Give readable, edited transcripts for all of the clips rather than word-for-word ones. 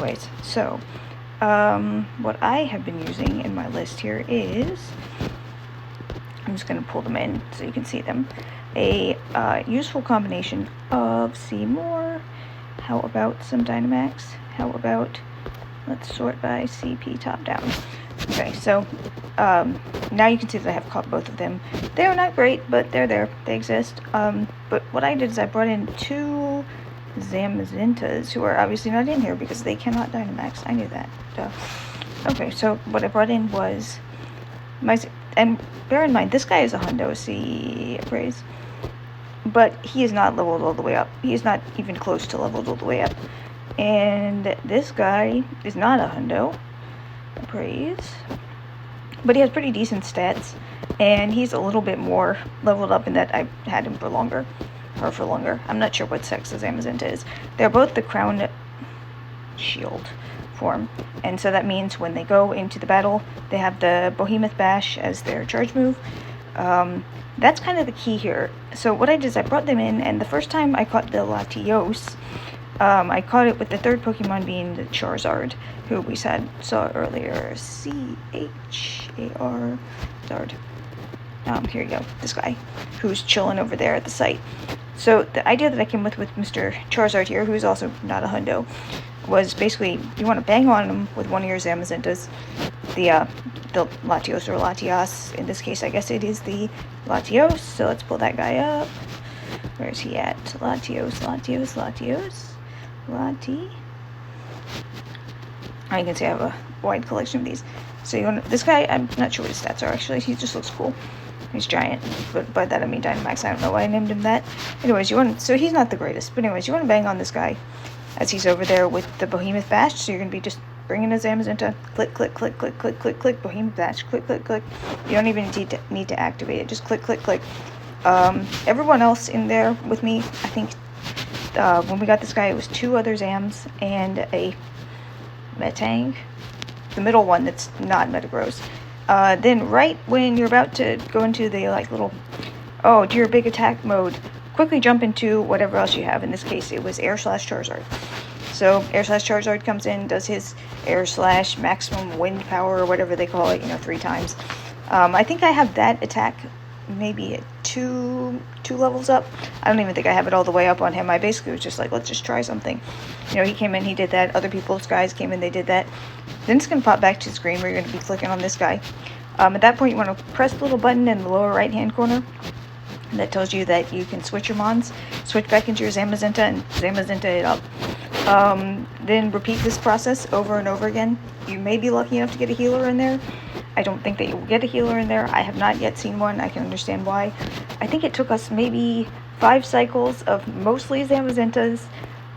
anyways, so what I have been using in my list here is, I'm just going to pull them in so you can see them, a useful combination of Seymour. How about some Dynamax? How about, let's sort by CP top down. Okay, so now you can see that I have caught both of them. They're not great, but they're there. They exist. But what I did is I brought in 2 Zamazintas, who are obviously not in here because they cannot Dynamax. I knew that. Duh. Okay, so what I brought in was and bear in mind, this guy is a hundo, see, appraise. But he is not leveled all the way up. He is not even close to leveled all the way up. And this guy is not a hundo, appraise. But he has pretty decent stats. And he's a little bit more leveled up in that I've had him for longer. I'm not sure what sex his Zamazinta is. They're both the crown shield form. And so that means when they go into the battle, they have the Behemoth Bash as their charge move. That's kind of the key here. So what I did is I brought them in, and the first time I caught the latios, I caught it with the third Pokemon being the Charizard, who we saw earlier. C-H-A-R Zard. Here you go, this guy, who's chilling over there at the site. So the idea that I came with Mr. Charizard here, who's also not a hundo, was basically you want to bang on him with one of your Zamazintas, the latios or latias. In this case, I guess it is the latios. So let's pull that guy up. Where is he at? Lati. You can see I have a wide collection of these. So you want this guy? I'm not sure what his stats are actually. He just looks cool. He's giant, but by that I mean Dynamax. I don't know why I named him that. Anyways, so he's not the greatest. But anyways, you want to bang on this guy as he's over there with the Behemoth Bash. So you're going to be just bringing his Zamazinta, click, click, click, click, click, click, click, Behemoth Bash, click, click, click. You don't even need to activate it. Just click, click, click. Everyone else in there with me, I think when we got this guy, it was 2 other Zams and a Metang. The middle one that's not Metagross. Then right when you're about to go into the little, do your big attack mode, quickly jump into whatever else you have. In this case, it was Air/Charizard. So Air/Charizard comes in, does his Air/ maximum wind power or whatever they call it, 3 times. I think I have that attack maybe at two levels up. I don't even think I have it all the way up on him. I basically was just like, let's just try something. He came in, he did that. Other people's guys came in, they did that. Then it's going to pop back to the screen where you're going to be clicking on this guy. At that point, you want to press the little button in the lower right hand corner that tells you that you can switch your mons, switch back into your Zamazinta and Zamazinta it up. Then repeat this process over and over again. You may be lucky enough to get a healer in there. I don't think that you will get a healer in there. I have not yet seen one. I can understand why. I think it took us maybe 5 cycles of mostly Zamazintas.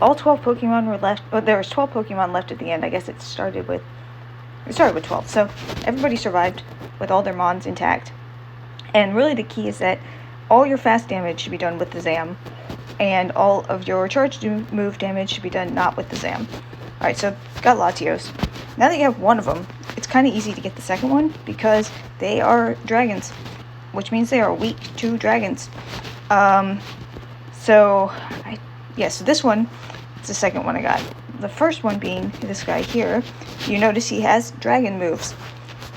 All 12 Pokemon were left. Oh, there was 12 Pokemon left at the end. I guess it started with 12. So everybody survived with all their mons intact. And really the key is that all your fast damage should be done with the Zam, and all of your charge move damage should be done not with the Zam. Alright, so got Latios. Now that you have one of them, it's kind of easy to get the second one because they are dragons, which means they are weak to dragons. So this one is the second one I got. The first one being this guy here. You notice he has dragon moves.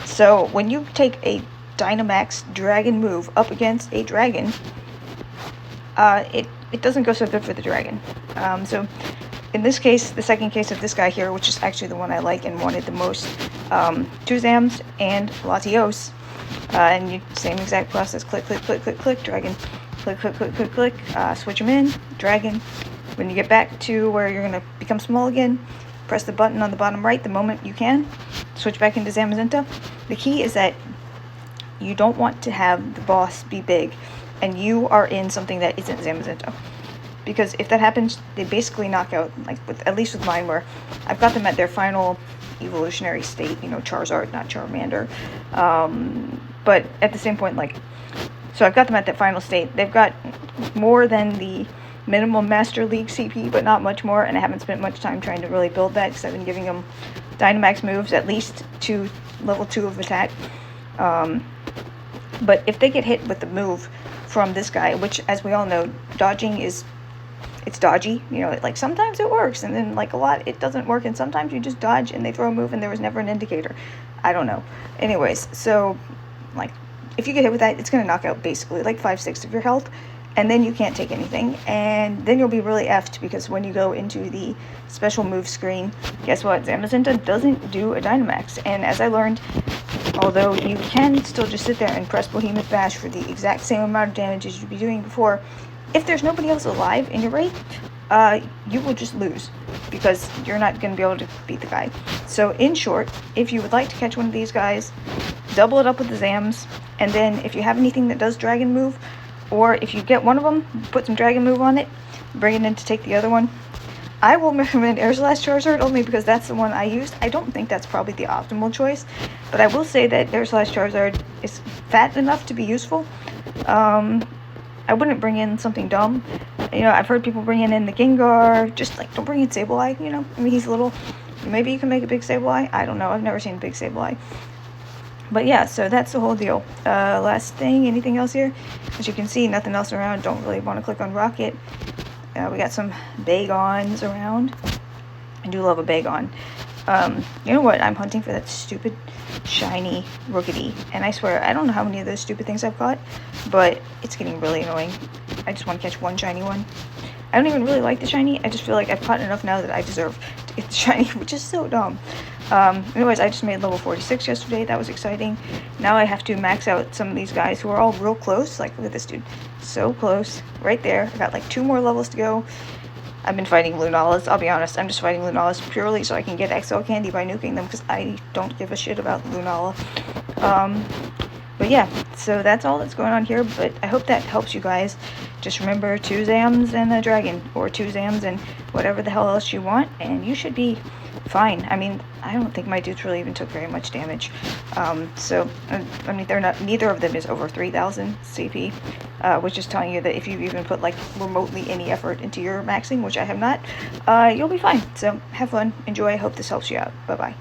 So when you take a Dynamax dragon move up against a dragon, it doesn't go so good for the dragon. So in this case, the second case of this guy here, which is actually the one I like and wanted the most, 2 Zams and Latios, and same exact process, click, click, click, click, click, dragon, click, click, click, click, click, switch them in, dragon. When you get back to where you're going to become small again, press the button on the bottom right the moment you can, switch back into Zamazinta. The key is that you don't want to have the boss be big and you are in something that isn't Zamazinta. Because if that happens, they basically knock out, at least with mine, where I've got them at their final evolutionary state, Charizard, not Charmander. But at the same point, so I've got them at that final state. They've got more than the minimum Master League CP, but not much more, and I haven't spent much time trying to really build that because I've been giving them Dynamax moves at least to level 2 of attack. But if they get hit with the move from this guy, which as we all know, dodging is it's dodgy, you know, like sometimes it works and then like a lot it doesn't work, and sometimes you just dodge and they throw a move and there was never an indicator. I don't know. Anyways, so like if you get hit with that, it's going to knock out basically like 5/6 of your health, and then you can't take anything, and then you'll be really effed, because when you go into the special move screen, guess what? Zamazenta doesn't do a Dynamax, and as I learned, although you can still just sit there and press Behemoth Bash for the exact same amount of damage as you'd be doing before, if there's nobody else alive in your raid, you will just lose, because you're not going to be able to beat the guy. So in short, if you would like to catch one of these guys, double it up with the Zams, and then if you have anything that does Dragon Move, or if you get one of them, put some Dragon Move on it, bring it in to take the other one. I will recommend Air's Last Charizard only because that's the one I used. I don't think that's probably the optimal choice, but I will say that Air's Last Charizard is fat enough to be useful. I wouldn't bring in something dumb. You know, I've heard people bringing in the Gengar. Just like, don't bring in Sableye, you know. I mean, he's little. Maybe you can make a big Sableye. I don't know. I've never seen a big Sableye. But yeah, so that's the whole deal. Last thing, anything else here? As you can see, nothing else around. Don't really want to click on Rocket. We got some Bagons around. I do love a Bagon. You know what? I'm hunting for that stupid shiny Rookity, and I swear I don't know how many of those stupid things I've caught, but it's getting really annoying. I just want to catch one shiny one. I don't even really like the shiny. I just feel like I've caught enough now that I deserve to get the shiny, which is so dumb. Anyways, I just made level 46 yesterday. That was exciting. Now I have to max out some of these guys who are all real close. Like, look at this dude. So close. Right there. I got like 2 more levels to go. I've been fighting Lunalas. I'll be honest. I'm just fighting Lunalas purely so I can get XL candy by nuking them, because I don't give a shit about Lunala. But yeah, so that's all that's going on here, but I hope that helps you guys. Just remember 2 Zams and a Dragon, or 2 Zams and whatever the hell else you want, and you should be fine. I mean, I don't think my dudes really even took very much damage. I mean, neither of them is over 3,000 CP, which is telling you that if you've even put like remotely any effort into your maxing, which I have not, you'll be fine. So have fun, enjoy. I hope this helps you out. Bye bye.